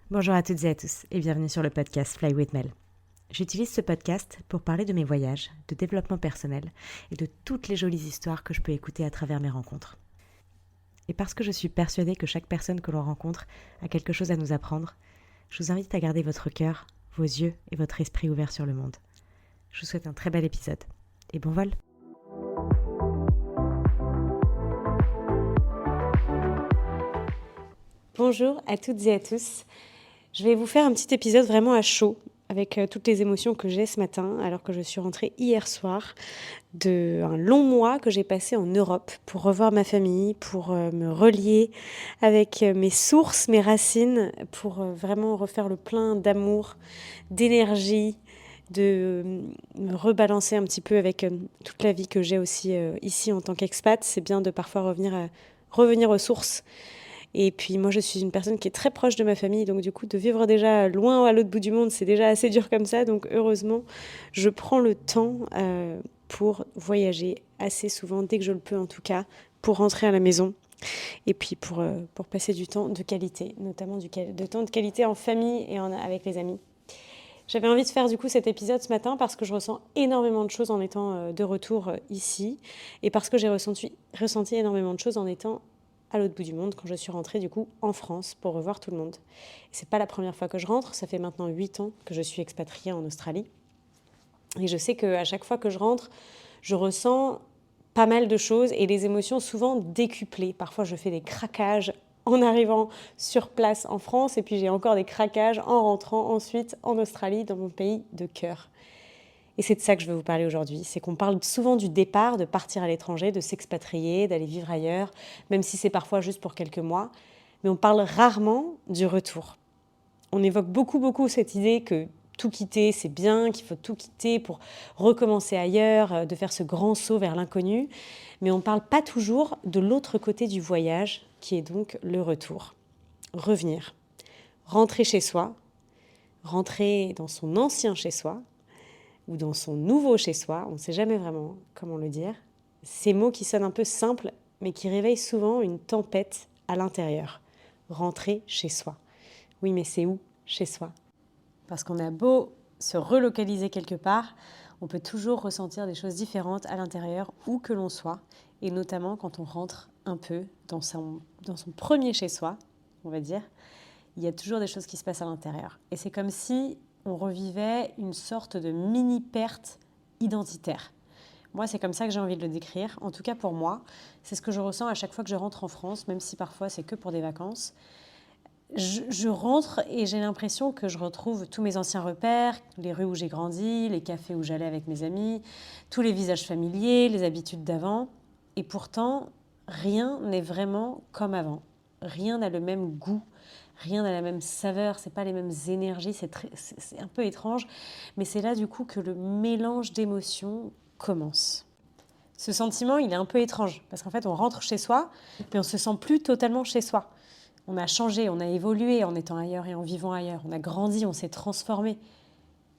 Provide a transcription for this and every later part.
Bonjour à toutes et à tous et bienvenue sur le podcast Fly with Mel. J'utilise ce podcast pour parler de mes voyages, de développement personnel et de toutes les jolies histoires que je peux écouter à travers mes rencontres. Et parce que je suis persuadée que chaque personne que l'on rencontre a quelque chose à nous apprendre, je vous invite à garder votre cœur, vos yeux et votre esprit ouverts sur le monde. Je vous souhaite un très bel épisode et bon vol! Bonjour à toutes et à tous. Je vais vous faire un petit épisode vraiment à chaud avec toutes les émotions que j'ai ce matin alors que je suis rentrée hier soir d'un long mois que j'ai passé en Europe pour revoir ma famille, pour me relier avec mes sources, mes racines, pour vraiment refaire le plein d'amour, d'énergie, de me rebalancer un petit peu avec toute la vie que j'ai aussi ici en tant qu'expat. C'est bien de parfois revenir aux sources. Et puis moi, je suis une personne qui est très proche de ma famille, donc du coup, de vivre déjà loin à l'autre bout du monde, c'est déjà assez dur comme ça. Donc heureusement, je prends le temps pour voyager assez souvent, dès que je le peux en tout cas, pour rentrer à la maison. Et puis pour passer du temps de qualité, notamment de temps de qualité en famille et avec les amis. J'avais envie de faire du coup cet épisode ce matin parce que je ressens énormément de choses en étant de retour ici et parce que j'ai ressenti énormément de choses en étant à l'autre bout du monde quand je suis rentrée du coup en France pour revoir tout le monde. Et c'est pas la première fois que je rentre, ça fait maintenant 8 ans que je suis expatriée en Australie. Et je sais qu'à chaque fois que je rentre, je ressens pas mal de choses et les émotions souvent décuplées. Parfois je fais des craquages en arrivant sur place en France et puis j'ai encore des craquages en rentrant ensuite en Australie, dans mon pays de cœur. Et c'est de ça que je veux vous parler aujourd'hui. C'est qu'on parle souvent du départ, de partir à l'étranger, de s'expatrier, d'aller vivre ailleurs, même si c'est parfois juste pour quelques mois. Mais on parle rarement du retour. On évoque beaucoup cette idée que tout quitter, c'est bien, qu'il faut tout quitter pour recommencer ailleurs, de faire ce grand saut vers l'inconnu. Mais on ne parle pas toujours de l'autre côté du voyage, qui est donc le retour. Revenir, rentrer chez soi, rentrer dans son ancien chez soi, ou dans son nouveau chez-soi, on ne sait jamais vraiment comment le dire. Ces mots qui sonnent un peu simples, mais qui réveillent souvent une tempête à l'intérieur. Rentrer chez soi. Oui, mais c'est où chez soi? Parce qu'on a beau se relocaliser quelque part, on peut toujours ressentir des choses différentes à l'intérieur, où que l'on soit, et notamment quand on rentre un peu dans son premier chez-soi, on va dire, il y a toujours des choses qui se passent à l'intérieur. Et c'est comme si on revivait une sorte de mini-perte identitaire. Moi, c'est comme ça que j'ai envie de le décrire. En tout cas, pour moi, c'est ce que je ressens à chaque fois que je rentre en France, même si parfois c'est que pour des vacances. Je rentre et j'ai l'impression que je retrouve tous mes anciens repères, les rues où j'ai grandi, les cafés où j'allais avec mes amis, tous les visages familiers, les habitudes d'avant. Et pourtant, rien n'est vraiment comme avant. Rien n'a le même goût. Rien n'a la même saveur, c'est pas les mêmes énergies, c'est un peu étrange, mais c'est là du coup que le mélange d'émotions commence. Ce sentiment, il est un peu étrange, parce qu'en fait, on rentre chez soi, mais on se sent plus totalement chez soi. On a changé, on a évolué en étant ailleurs et en vivant ailleurs, on a grandi, on s'est transformé.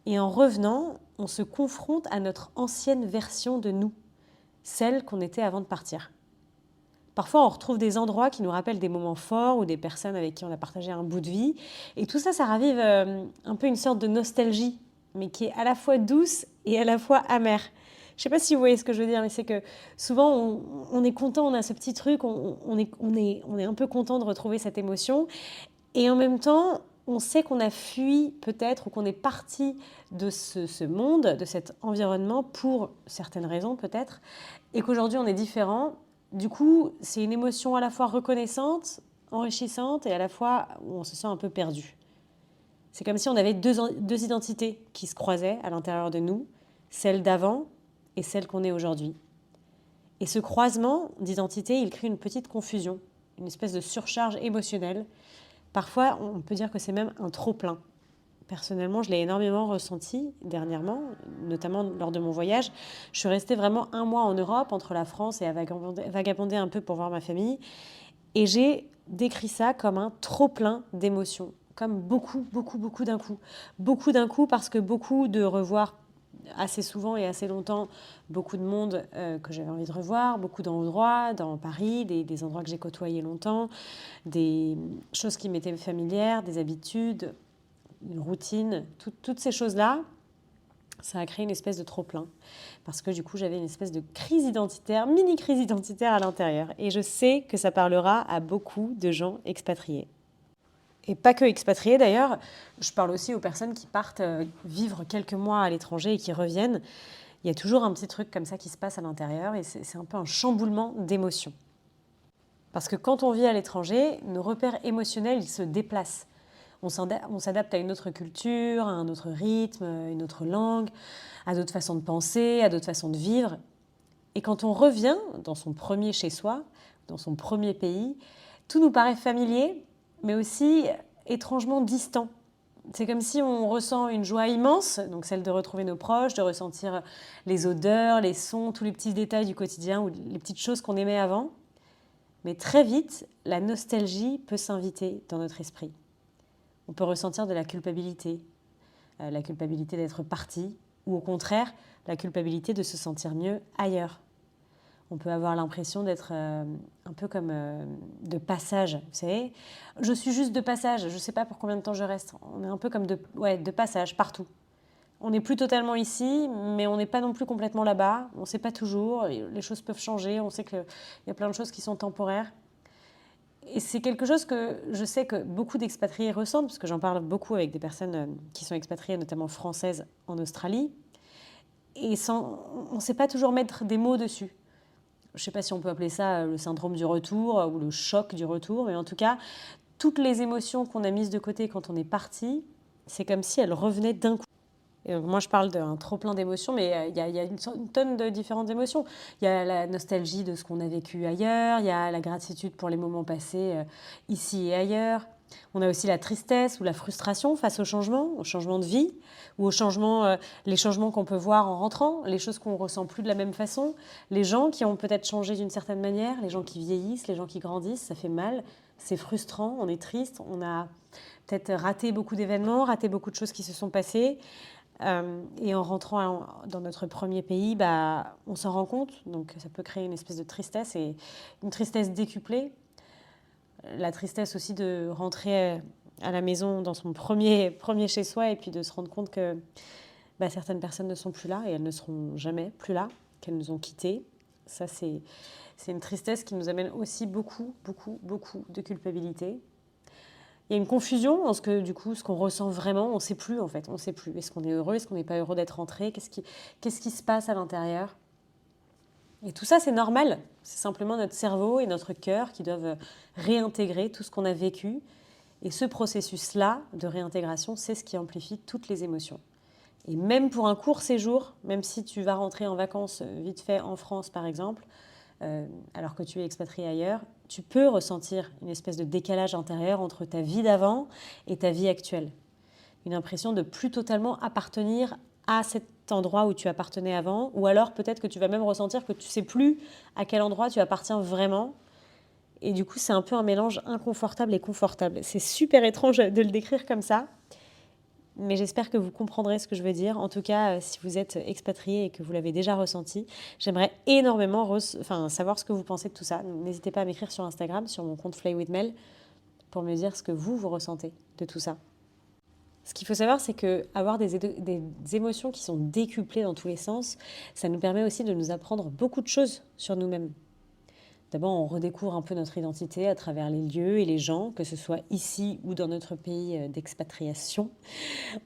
Et en revenant, on se confronte à notre ancienne version de nous, celle qu'on était avant de partir. Parfois, on retrouve des endroits qui nous rappellent des moments forts ou des personnes avec qui on a partagé un bout de vie. Et tout ça, ça ravive un peu une sorte de nostalgie, mais qui est à la fois douce et à la fois amère. Je ne sais pas si vous voyez ce que je veux dire, mais c'est que souvent, on est content, on a ce petit truc, on est un peu content de retrouver cette émotion. Et en même temps, on sait qu'on a fui peut-être ou qu'on est parti de ce monde, de cet environnement pour certaines raisons peut-être, et qu'aujourd'hui on est différent. Du coup, c'est une émotion à la fois reconnaissante, enrichissante et à la fois où on se sent un peu perdu. C'est comme si on avait deux identités qui se croisaient à l'intérieur de nous, celle d'avant et celle qu'on est aujourd'hui. Et ce croisement d'identité, il crée une petite confusion, une espèce de surcharge émotionnelle. Parfois, on peut dire que c'est même un trop-plein. Personnellement, je l'ai énormément ressenti dernièrement, notamment lors de mon voyage. Je suis restée vraiment 1 mois en Europe, entre la France et à vagabonder un peu pour voir ma famille. Et j'ai décrit ça comme un trop-plein d'émotions, comme beaucoup d'un coup. Beaucoup d'un coup parce que beaucoup de revoir assez souvent et assez longtemps beaucoup de monde que j'avais envie de revoir, beaucoup d'endroits dans Paris, des endroits que j'ai côtoyés longtemps, des choses qui m'étaient familières, des habitudes, une routine, toutes ces choses-là, ça a créé une espèce de trop-plein. Parce que du coup, j'avais une espèce de crise identitaire, mini-crise identitaire à l'intérieur. Et je sais que ça parlera à beaucoup de gens expatriés. Et pas que expatriés d'ailleurs, je parle aussi aux personnes qui partent vivre quelques mois à l'étranger et qui reviennent. Il y a toujours un petit truc comme ça qui se passe à l'intérieur et c'est un peu un chamboulement d'émotions. Parce que quand on vit à l'étranger, nos repères émotionnels, ils se déplacent. On s'adapte à une autre culture, à un autre rythme, une autre langue, à d'autres façons de penser, à d'autres façons de vivre. Et quand on revient dans son premier chez-soi, dans son premier pays, tout nous paraît familier, mais aussi étrangement distant. C'est comme si on ressent une joie immense, donc celle de retrouver nos proches, de ressentir les odeurs, les sons, tous les petits détails du quotidien ou les petites choses qu'on aimait avant. Mais très vite, la nostalgie peut s'inviter dans notre esprit. On peut ressentir de la culpabilité d'être parti, ou au contraire, la culpabilité de se sentir mieux ailleurs. On peut avoir l'impression d'être un peu comme de passage, vous savez. Je suis juste de passage, je ne sais pas pour combien de temps je reste. On est un peu comme de passage partout. On n'est plus totalement ici, mais on n'est pas non plus complètement là-bas. On ne sait pas toujours, les choses peuvent changer, on sait qu'il y a plein de choses qui sont temporaires. Et c'est quelque chose que je sais que beaucoup d'expatriés ressentent, parce que j'en parle beaucoup avec des personnes qui sont expatriées, notamment françaises, en Australie. Et on ne sait pas toujours mettre des mots dessus. Je ne sais pas si on peut appeler ça le syndrome du retour ou le choc du retour, mais en tout cas, toutes les émotions qu'on a mises de côté quand on est parti, c'est comme si elles revenaient d'un coup. Et donc moi, je parle d'un trop-plein d'émotions, mais il y a une tonne de différentes émotions. Il y a la nostalgie de ce qu'on a vécu ailleurs, il y a la gratitude pour les moments passés ici et ailleurs. On a aussi la tristesse ou la frustration face au changement de vie, ou les changements qu'on peut voir en rentrant, les choses qu'on ne ressent plus de la même façon, les gens qui ont peut-être changé d'une certaine manière, les gens qui vieillissent, les gens qui grandissent, ça fait mal, c'est frustrant, on est triste, on a peut-être raté beaucoup d'événements, raté beaucoup de choses qui se sont passées. Et en rentrant dans notre premier pays, on s'en rend compte. Donc ça peut créer une espèce de tristesse et une tristesse décuplée. La tristesse aussi de rentrer à la maison dans son premier chez soi et puis de se rendre compte que certaines personnes ne sont plus là et elles ne seront jamais plus là, qu'elles nous ont quittés. Ça, c'est une tristesse qui nous amène aussi beaucoup, beaucoup, beaucoup de culpabilité. Il y a une confusion en ce qu'on ressent vraiment, on ne sait plus en fait, on ne sait plus. Est-ce qu'on est heureux, est-ce qu'on n'est pas heureux d'être rentré, qu'est-ce qui se passe à l'intérieur? Et tout ça, c'est normal. C'est simplement notre cerveau et notre cœur qui doivent réintégrer tout ce qu'on a vécu. Et ce processus-là de réintégration, c'est ce qui amplifie toutes les émotions. Et même pour un court séjour, même si tu vas rentrer en vacances vite fait en France par exemple, alors que tu es expatrié ailleurs, tu peux ressentir une espèce de décalage intérieur entre ta vie d'avant et ta vie actuelle. Une impression de plus totalement appartenir à cet endroit où tu appartenais avant, ou alors peut-être que tu vas même ressentir que tu ne sais plus à quel endroit tu appartiens vraiment. Et du coup, c'est un peu un mélange inconfortable et confortable. C'est super étrange de le décrire comme ça, mais j'espère que vous comprendrez ce que je veux dire. En tout cas, si vous êtes expatrié et que vous l'avez déjà ressenti, j'aimerais énormément savoir ce que vous pensez de tout ça. N'hésitez pas à m'écrire sur Instagram, sur mon compte Fly with Mel, pour me dire ce que vous ressentez de tout ça. Ce qu'il faut savoir, c'est qu'avoir des émotions qui sont décuplées dans tous les sens, ça nous permet aussi de nous apprendre beaucoup de choses sur nous-mêmes. D'abord, on redécouvre un peu notre identité à travers les lieux et les gens, que ce soit ici ou dans notre pays d'expatriation.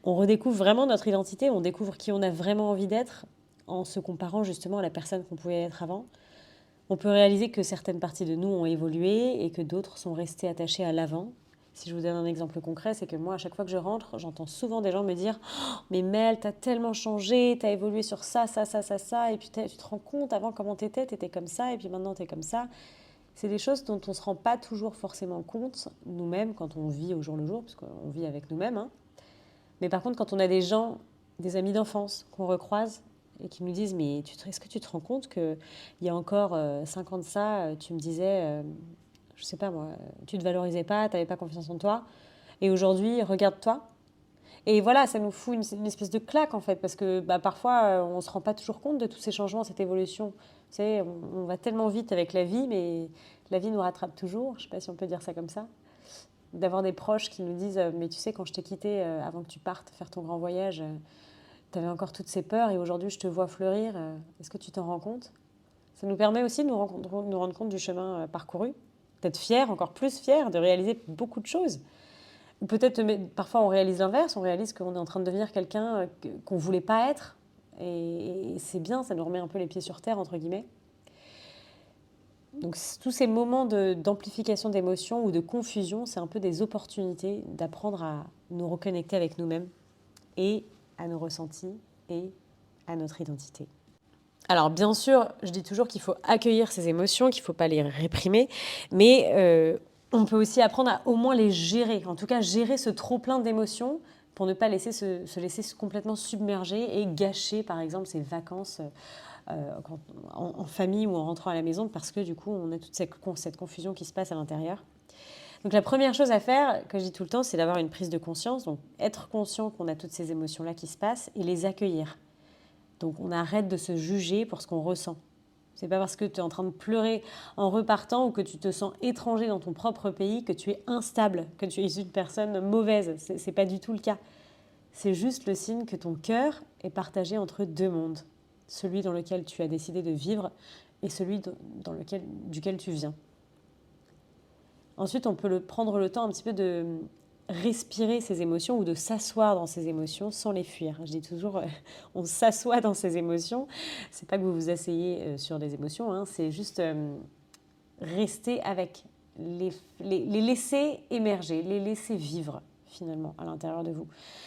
On redécouvre vraiment notre identité, on découvre qui on a vraiment envie d'être en se comparant justement à la personne qu'on pouvait être avant. On peut réaliser que certaines parties de nous ont évolué et que d'autres sont restées attachées à l'avant. Si je vous donne un exemple concret, c'est que moi, à chaque fois que je rentre, j'entends souvent des gens me dire « Oh, mais Mel, t'as tellement changé, t'as évolué sur ça, ça, ça, ça, ça, et puis tu te rends compte, avant comment t'étais comme ça, et puis maintenant t'es comme ça. » C'est des choses dont on ne se rend pas toujours forcément compte, nous-mêmes, quand on vit au jour le jour, parce qu'on vit avec nous-mêmes. Hein. Mais par contre, quand on a des gens, des amis d'enfance qu'on recroise et qui nous disent « Mais est-ce que tu te rends compte qu'il y a encore 5 ans de ça, tu me disais... je sais pas moi, tu te valorisais pas, tu n'avais pas confiance en toi. Et aujourd'hui, regarde-toi. Et voilà, ça nous fout une espèce de claque en fait, parce que parfois on ne se rend pas toujours compte de tous ces changements, cette évolution. Vous savez, on va tellement vite avec la vie, mais la vie nous rattrape toujours. Je ne sais pas si on peut dire ça comme ça. D'avoir des proches qui nous disent mais tu sais, quand je t'ai quitté avant que tu partes faire ton grand voyage, tu avais encore toutes ces peurs et aujourd'hui je te vois fleurir. Est-ce que tu t'en rends compte? Ça nous permet aussi de nous rendre compte du chemin parcouru, d'être fiers, encore plus fiers, de réaliser beaucoup de choses. Ou peut-être, parfois, on réalise l'inverse, on réalise qu'on est en train de devenir quelqu'un qu'on ne voulait pas être. Et c'est bien, ça nous remet un peu les pieds sur terre, entre guillemets. Donc, tous ces moments d'amplification d'émotions ou de confusion, c'est un peu des opportunités d'apprendre à nous reconnecter avec nous-mêmes et à nos ressentis et à notre identité. Alors bien sûr, je dis toujours qu'il faut accueillir ces émotions, qu'il ne faut pas les réprimer, mais on peut aussi apprendre à au moins les gérer, en tout cas gérer ce trop-plein d'émotions pour ne pas se laisser complètement submerger et gâcher par exemple ses vacances en famille ou en rentrant à la maison parce que du coup on a toute cette confusion qui se passe à l'intérieur. Donc la première chose à faire, que je dis tout le temps, c'est d'avoir une prise de conscience, donc être conscient qu'on a toutes ces émotions-là qui se passent et les accueillir. Donc on arrête de se juger pour ce qu'on ressent. C'est pas parce que tu es en train de pleurer en repartant ou que tu te sens étranger dans ton propre pays que tu es instable, que tu es une personne mauvaise. C'est pas du tout le cas. C'est juste le signe que ton cœur est partagé entre deux mondes. Celui dans lequel tu as décidé de vivre et celui duquel tu viens. Ensuite, on peut prendre le temps un petit peu de respirer ces émotions ou de s'asseoir dans ces émotions sans les fuir. Je dis toujours, on s'assoit dans ces émotions. C'est pas que vous vous asseyez sur des émotions, hein, c'est juste rester avec, les laisser émerger, les laisser vivre finalement à l'intérieur de vous.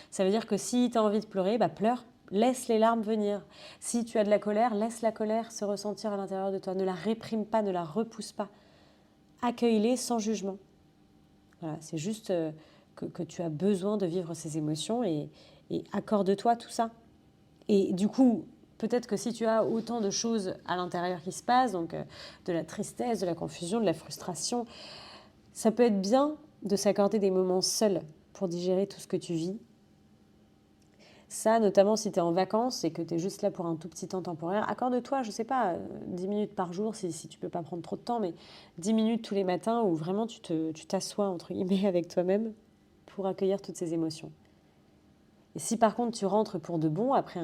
Ça veut dire que si tu as envie de pleurer, pleure, laisse les larmes venir. Si tu as de la colère, laisse la colère se ressentir à l'intérieur de toi. Ne la réprime pas, ne la repousse pas. Accueille-les sans jugement. Voilà, c'est juste que tu as besoin de vivre ces émotions et accorde-toi tout ça. Et du coup, peut-être que si tu as autant de choses à l'intérieur qui se passent, donc de la tristesse, de la confusion, de la frustration, ça peut être bien de s'accorder des moments seuls pour digérer tout ce que tu vis. Ça, notamment si tu es en vacances et que tu es juste là pour un tout petit temps temporaire, accorde-toi, je ne sais pas, 10 minutes par jour si tu ne peux pas prendre trop de temps, mais 10 minutes tous les matins où vraiment tu t'assois, entre guillemets, avec toi-même pour accueillir toutes ces émotions. Et si par contre tu rentres pour de bon après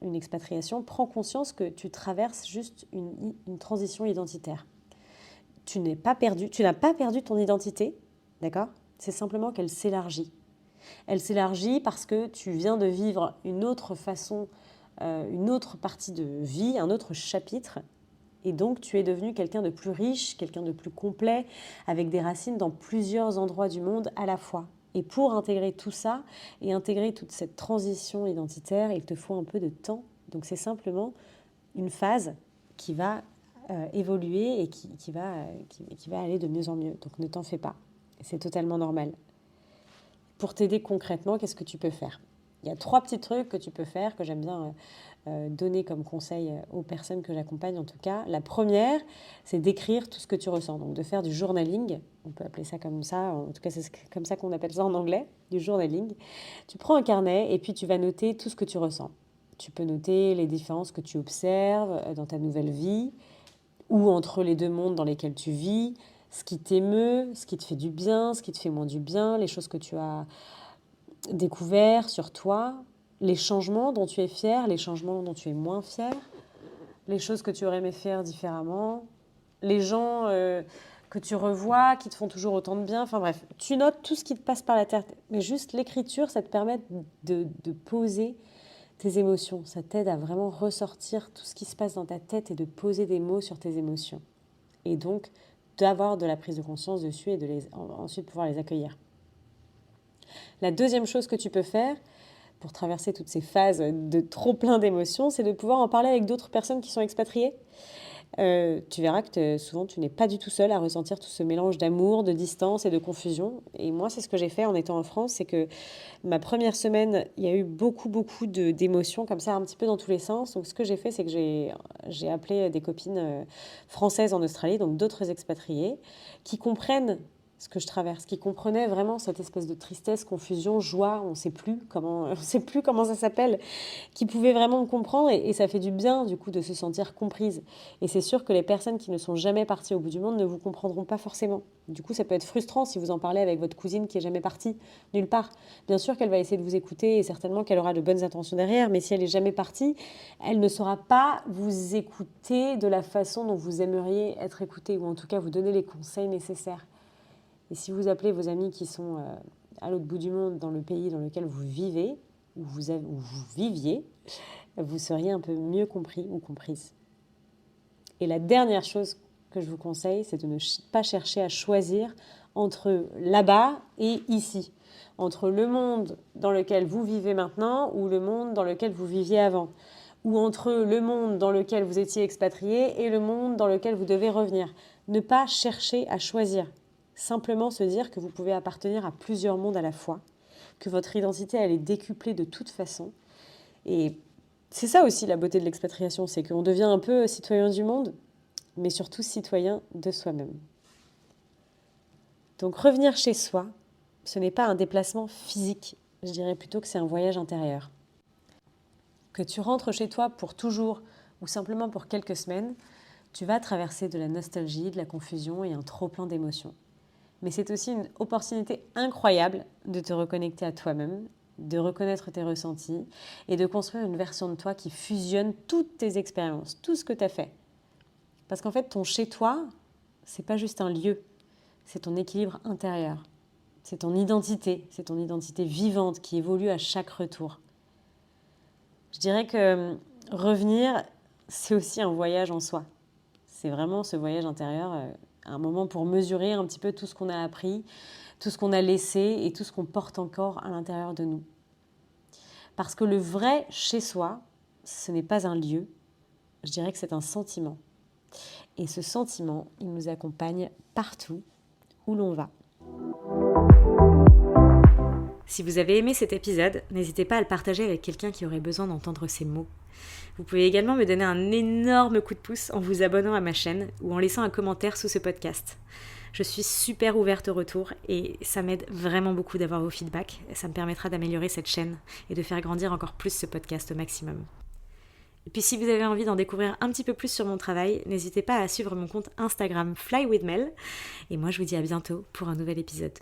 une expatriation, prends conscience que tu traverses juste une transition identitaire. Tu n'as pas perdu ton identité, d'accord? C'est simplement qu'elle s'élargit. Elle s'élargit parce que tu viens de vivre une autre façon, une autre partie de vie, un autre chapitre. Et donc, tu es devenu quelqu'un de plus riche, quelqu'un de plus complet, avec des racines dans plusieurs endroits du monde à la fois. Et pour intégrer tout ça et intégrer toute cette transition identitaire, il te faut un peu de temps. Donc, c'est simplement une phase qui va évoluer et qui va aller de mieux en mieux. Donc, ne t'en fais pas. C'est totalement normal. Pour t'aider concrètement, qu'est-ce que tu peux faire? Il y a 3 petits trucs que tu peux faire, que j'aime bien donner comme conseil aux personnes que j'accompagne en tout cas. La première, c'est d'écrire tout ce que tu ressens, donc de faire du journaling. On peut appeler ça comme ça, en tout cas c'est comme ça qu'on appelle ça en anglais, du journaling. Tu prends un carnet et puis tu vas noter tout ce que tu ressens. Tu peux noter les différences que tu observes dans ta nouvelle vie ou entre les deux mondes dans lesquels tu vis, ce qui t'émeut, ce qui te fait du bien, ce qui te fait moins du bien, les choses que tu as découvertes sur toi, les changements dont tu es fier, les changements dont tu es moins fier, les choses que tu aurais aimé faire différemment, les gens que tu revois, qui te font toujours autant de bien. Enfin bref, tu notes tout ce qui te passe par la tête. Mais juste l'écriture, ça te permet de poser tes émotions. Ça t'aide à vraiment ressortir tout ce qui se passe dans ta tête et de poser des mots sur tes émotions. Et donc, d'avoir de la prise de conscience dessus et ensuite pouvoir les accueillir. La deuxième chose que tu peux faire pour traverser toutes ces phases de trop plein d'émotions, c'est de pouvoir en parler avec d'autres personnes qui sont expatriées. Tu verras que souvent tu n'es pas du tout seul à ressentir tout ce mélange d'amour, de distance et de confusion. Et moi, c'est ce que j'ai fait en étant en France, c'est que ma première semaine, il y a eu beaucoup d'émotions comme ça, un petit peu dans tous les sens. Donc ce que j'ai fait, c'est que j'ai appelé des copines françaises en Australie, donc d'autres expatriés, qui comprennent ce que je traverse, qui comprenaient vraiment cette espèce de tristesse, confusion, joie, on ne sait plus comment ça s'appelle, qui pouvaient vraiment me comprendre et ça fait du bien du coup de se sentir comprise. Et c'est sûr que les personnes qui ne sont jamais parties au bout du monde ne vous comprendront pas forcément. Du coup, ça peut être frustrant si vous en parlez avec votre cousine qui est jamais partie nulle part. Bien sûr qu'elle va essayer de vous écouter et certainement qu'elle aura de bonnes intentions derrière, mais si elle est jamais partie, elle ne saura pas vous écouter de la façon dont vous aimeriez être écouté, ou en tout cas vous donner les conseils nécessaires. Et si vous appelez vos amis qui sont à l'autre bout du monde, dans le pays dans lequel vous vivez, où vous viviez, vous seriez un peu mieux compris ou comprise. Et la dernière chose que je vous conseille, c'est de ne pas chercher à choisir entre là-bas et ici, entre le monde dans lequel vous vivez maintenant ou le monde dans lequel vous viviez avant, ou entre le monde dans lequel vous étiez expatrié et le monde dans lequel vous devez revenir. Ne pas chercher à choisir. Simplement se dire que vous pouvez appartenir à plusieurs mondes à la fois, que votre identité, elle est décuplée de toute façon. Et c'est ça aussi la beauté de l'expatriation, c'est qu'on devient un peu citoyen du monde, mais surtout citoyen de soi-même. Donc revenir chez soi, ce n'est pas un déplacement physique, je dirais plutôt que c'est un voyage intérieur. Que tu rentres chez toi pour toujours ou simplement pour quelques semaines, tu vas traverser de la nostalgie, de la confusion et un trop-plein d'émotions. Mais c'est aussi une opportunité incroyable de te reconnecter à toi-même, de reconnaître tes ressentis et de construire une version de toi qui fusionne toutes tes expériences, tout ce que tu as fait. Parce qu'en fait, ton chez-toi, c'est pas juste un lieu, c'est ton équilibre intérieur. C'est ton identité vivante qui évolue à chaque retour. Je dirais que revenir, c'est aussi un voyage en soi. C'est vraiment ce voyage intérieur, un moment pour mesurer un petit peu tout ce qu'on a appris, tout ce qu'on a laissé et tout ce qu'on porte encore à l'intérieur de nous. Parce que le vrai chez soi, ce n'est pas un lieu, je dirais que c'est un sentiment. Et ce sentiment, il nous accompagne partout où l'on va. Si vous avez aimé cet épisode, n'hésitez pas à le partager avec quelqu'un qui aurait besoin d'entendre ces mots. Vous pouvez également me donner un énorme coup de pouce en vous abonnant à ma chaîne ou en laissant un commentaire sous ce podcast. Je suis super ouverte au retour et ça m'aide vraiment beaucoup d'avoir vos feedbacks. Ça me permettra d'améliorer cette chaîne et de faire grandir encore plus ce podcast au maximum. Et puis si vous avez envie d'en découvrir un petit peu plus sur mon travail, n'hésitez pas à suivre mon compte Instagram Fly with Mel. Et moi je vous dis à bientôt pour un nouvel épisode.